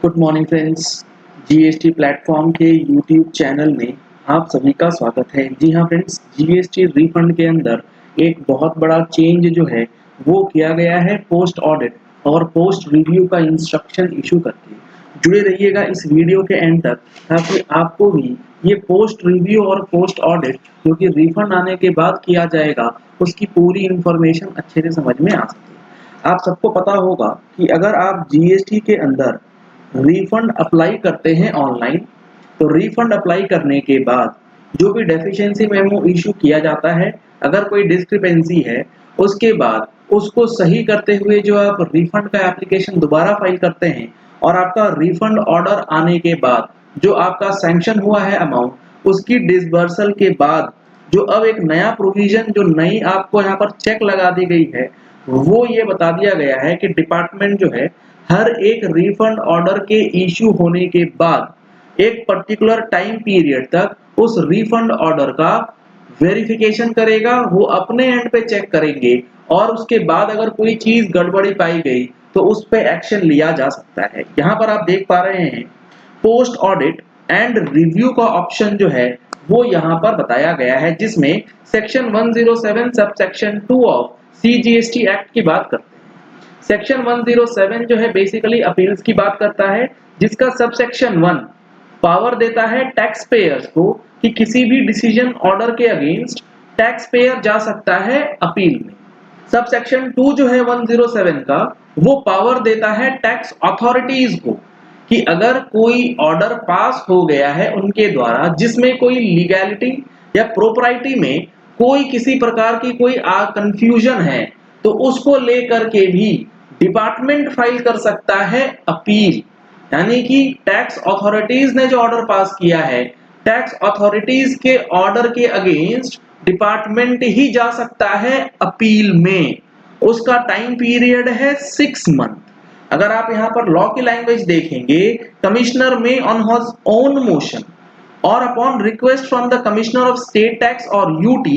Good morning friends. GST platform के YouTube channel में आप सभी का स्वागत है। जी हाँ फ्रेंड्स, जीएसटी रिफंड के अंदर एक बहुत बड़ा चेंज जो है वो किया गया है पोस्ट ऑडिट और पोस्ट रिव्यू का इंस्ट्रक्शन इशू करके। जुड़े रहिएगा इस वीडियो के एंड तक ताकि आपको भी ये पोस्ट रिव्यू और पोस्ट ऑडिट जो कि रिफंड आने के बाद किया जाएगा उसकी पूरी इंफॉर्मेशन अच्छे से समझ में आ सके। आप सबको पता होगा कि अगर आप जीएसटी के अंदर रिफंड अप्लाई करते हैं ऑनलाइन, तो रिफंड अप्लाई करने के बाद जो भी डेफिशिएंसी मेमो इशू किया जाता है, अगर कोई डिस्क्रिपेंसी है, उसके बाद उसको सही करते हुए जो आप रिफंड का एप्लीकेशन दोबारा फाइल करते हैं और आपका रिफंड ऑर्डर आने के बाद जो आपका सैंक्शन हुआ है अमाउंट, उसकी डिसबर्सल के बाद जो अब एक नया प्रोविजन जो नई आपको यहाँ पर चेक लगा दी गई है, वो ये बता दिया गया है कि डिपार्टमेंट जो है हर एक रिफंड ऑर्डर के इश्यू होने के बाद एक पर्टिकुलर टाइम पीरियड तक उस रिफंड ऑर्डर का वेरिफिकेशन करेगा, वो अपने एंड पे चेक करेंगे और उसके बाद अगर कोई चीज गड़बड़ी पाई गई तो उस पे एक्शन लिया जा सकता है। यहाँ पर आप देख पा रहे हैं पोस्ट ऑडिट एंड रिव्यू का ऑप्शन जो है वो यहाँ पर बताया गया है, जिसमें section 107 sub section 2 of CGST act की बात करते हैं। सेक्शन 107 जो है बेसिकली अपील्स की बात करता है, जिसका सब सेक्शन 1 पावर देता है टैक्स पेयर्स को कि किसी भी डिसीजन ऑर्डर के अगेंस्ट टैक्स पेयर जा सकता है अपील में। सब सेक्शन 2 जो है 107 का वो पावर देता है टैक्स अथॉरिटीज को कि अगर कोई ऑर्डर पास हो गया है उनके द्वारा जिसमें कोई लीगैलिटी या प्रोपराइटी में कोई किसी प्रकार की कोई कंफ्यूजन है, तो उसको लेकर के भी डिपार्टमेंट फाइल कर सकता है अपील। यानी कि टैक्स अथॉरिटीज ने जो ऑर्डर पास किया है, टैक्स अथॉरिटीज के ऑर्डर के अगेंस्ट डिपार्टमेंट ही जा सकता है अपील में। उसका टाइम पीरियड है 6 मंथ। अगर आप यहाँ पर लॉ की लैंग्वेज देखेंगे, कमिश्नर में on his own motion or upon request from the Commissioner of State Tax or UT,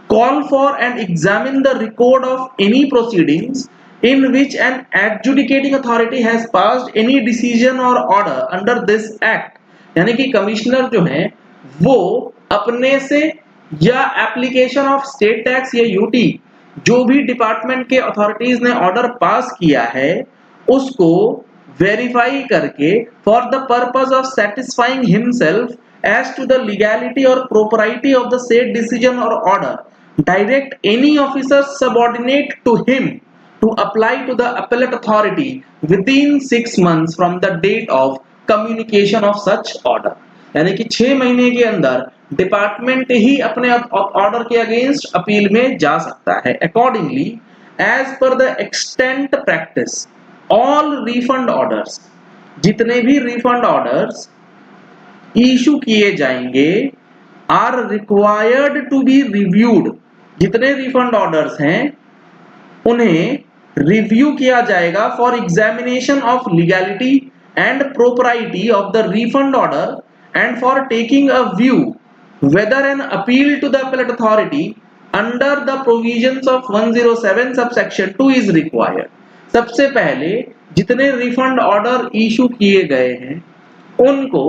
call for and examine the record of any proceedings in which an adjudicating authority has passed any decision or order under this act। यानी कि commissioner जो है वो अपने से या application of state tax या UT जो भी डिपार्टमेंट के अथॉरिटीज ने ऑर्डर पास किया है उसको वेरीफाई करके for the purpose of satisfying himself as to the legality or propriety of the said decision or order, direct any officer subordinate to him to apply to the appellate authority within 6 months from the date of communication of such order। यानी कि 6 महीने के अंदर department ही अपने order के against appeal में जा सकता है। Accordingly as per the extent practice all refund orders, जितने भी रिफंड ऑर्डर्स इशू किए जाएंगे are required to be reviewed. जितने रिफंड ऑर्डर्स हैं उन्हें रिव्यू किया जाएगा for examination of legality and propriety of the refund order and for taking a view whether an appeal to the appellate authority under the provisions of 107 subsection 2 is required. सबसे पहले जितने refund order issue किए गए हैं उनको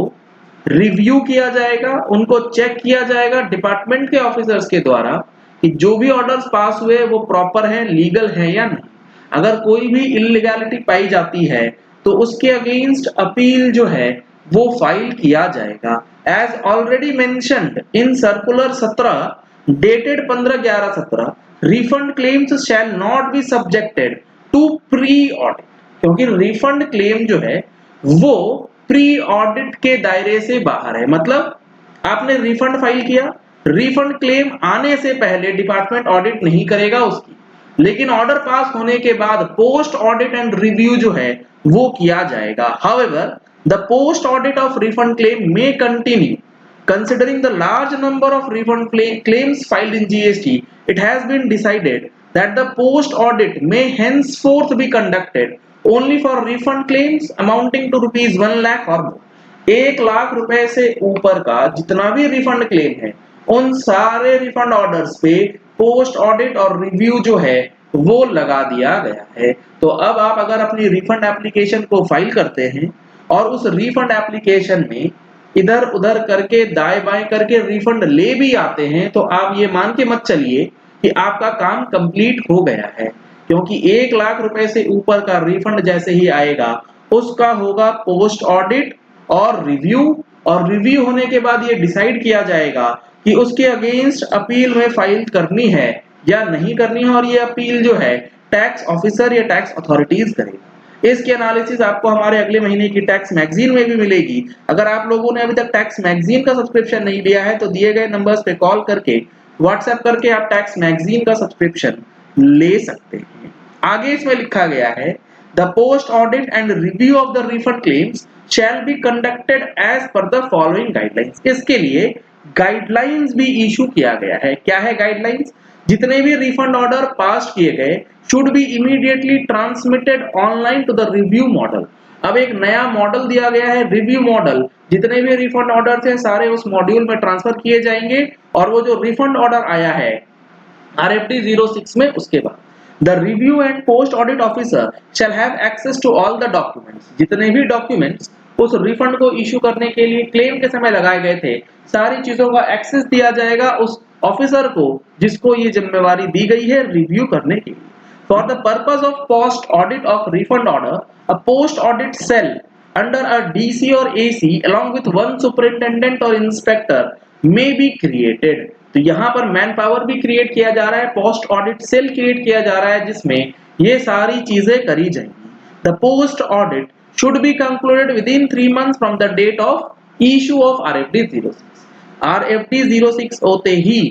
review किया जाएगा, उनको चेक किया जाएगा डिपार्टमेंट के ऑफिसर्स के द्वारा कि जो भी ऑर्डर्स पास हुए वो प्रॉपर हैं, लीगल हैं या नहीं। अगर कोई भी इलीगैलिटी पाई जाती है तो उसके अगेंस्ट अपील जो है वो फाइल किया जाएगा। As already mentioned in circular 17 dated 15/11/17, refund claims shall not be subjected to pre audit. क्योंकि रिफंड क्लेम जो है वो प्री ऑडिट के दायरे से बाहर है। मतलब आपने रिफंड फाइल किया, रिफंड क्लेम आने से पहले डिपार्टमेंट ऑडिट नहीं करेगा उसकी, लेकिन ऑर्डर पास होने के बाद पोस्ट ऑडिट एंड रिव्यू जो है वो किया जाएगा। However the post audit of refund claim may continue considering the large number of refund claims filed in GST। it has been decided that the post audit may henceforth be conducted only for refund claims amounting to rupees 1 lakh or more। 1 lakh रुपए से ऊपर का जितना भी refund claim है उन सारे refund orders पे पोस्ट ऑडिट और रिव्यू जो है वो लगा दिया गया है। तो अब आप अगर अपनी रिफंड एप्लीकेशन को फाइल करते हैं और उस रिफंड एप्लीकेशन में इधर उधर करके दाएं बाएं करके रिफंड ले भी आते हैं, तो आप ये मान के मत चलिए कि आपका काम कंप्लीट हो गया है, क्योंकि 1 लाख रुपए से ऊपर का रिफंड जैसे ही आएगा उसका होगा पोस्ट ऑडिट और रिव्यू होने के बाद ये डिसाइड किया जाएगा कि उसके अगेंस्ट अपील में फाइल करनी है या नहीं करनी है, और ये अपील जो है टैक्स ऑफिसर या टैक्स अथॉरिटीज करेगा। इसकी एनालिसिस आपको हमारे अगले महीने की टैक्स मैगजीन में भी मिलेगी। अगर आप लोगों ने अभी तक टैक्स मैगजीन का सब्सक्रिप्शन नहीं लिया है तो दिए गए नंबर्स पे कॉल करके व्हाट्सएप करके आप टैक्स मैगजीन का सब्सक्रिप्शन ले सकते हैं। आगे इसमें लिखा गया है, the post audit and review of the refund claims shall be conducted as per the following guidelines. इसके लिए गाइडलाइंस भी इशू किया गया है। क्या है गाइडलाइंस? जितने भी रिफंड ऑर्डर पास किए गए should be immediately transmitted online to the review model। अब एक नया मॉडल दिया गया है, रिव्यू मॉडल। जितने भी रिफंड ऑर्डर थे सारे उस मॉड्यूल में ट्रांसफर किए जाएंगे, और वो जो रिफंड ऑर्डर आया है RFD 06 में, उसके बाद the review and post audit officer shall have access to all the documents. जितने भी डॉक्यूमेंट्स उस रिफंड को इशू करने के लिए क्लेम के समय लगाए गए थे, सारी चीजों का एक्सेस दिया जाएगा उस ऑफिसर को जिसको ये जिम्मेवारी दी गई है रिव्यू करने के लिए। For the purpose of post audit of refund order, a post audit cell under a DC or AC along with one superintendent or inspector may be created। तो यहाँ पर मैन पावर भी क्रिएट किया जा रहा है, पोस्ट ऑडिट सेल क्रिएट किया जा रहा है जिसमें ये सारी चीजें करी जाएंगी। The post audit should be concluded within 3 months from the date of issue of RFD 06। RFD 06 होते ही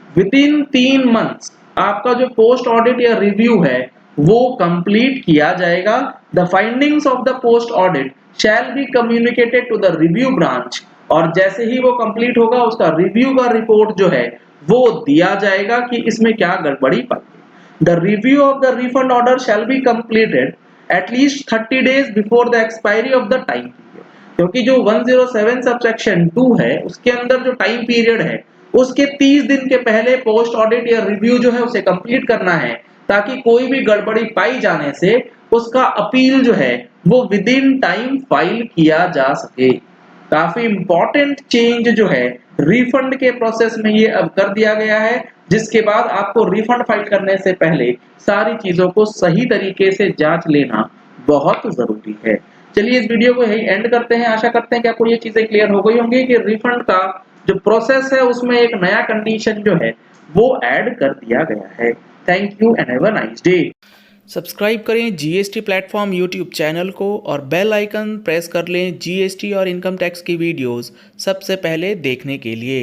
विदिन 3 मंथ्स आपका जो पोस्ट ऑडिट या रिव्यू है वो कंप्लीट किया जाएगा। The findings of the post audit shall be communicated to the review branch, और जैसे ही वो कंप्लीट होगा उसका रिव्यू का रिपोर्ट जो है वो दिया जाएगा कि इसमें क्या गड़बड़ी पाई। The review of the refund order shall be completed at least 30 days before the expiry of the time period. क्योंकि जो 107 सबसेक्शन 2 है उसके अंदर जो टाइम पीरियड है उसके 30 दिन के पहले पोस्ट ऑडिट या रिव्यू जो है उसे कंप्लीट करना है, ताकि कोई भी गड़बड़ी पाई जाने से उसका अपील जो है वो विद इन टाइम फाइल किया जा सके। काफी इंपॉर्टेंट चेंज जो है रिफंड के प्रोसेस में ये अब कर दिया गया है, जिसके बाद आपको रिफंड फाइल करने से पहले सारी चीजों को सही तरीके से जांच लेना बहुत जरूरी है। चलिए इस वीडियो को यही एंड करते हैं। आशा करते हैं कि आपको ये चीजें क्लियर हो गई होंगी कि रिफंड का जो प्रोसेस है उसमें एक नया कंडीशन जो है वो ऐड कर दिया गया है। Thank you and have a nice day. Subscribe करें जीएसटी प्लेटफॉर्म यूट्यूब चैनल को और बेल आइकन प्रेस कर लें जीएसटी और इनकम टैक्स की वीडियोस सबसे पहले देखने के लिए।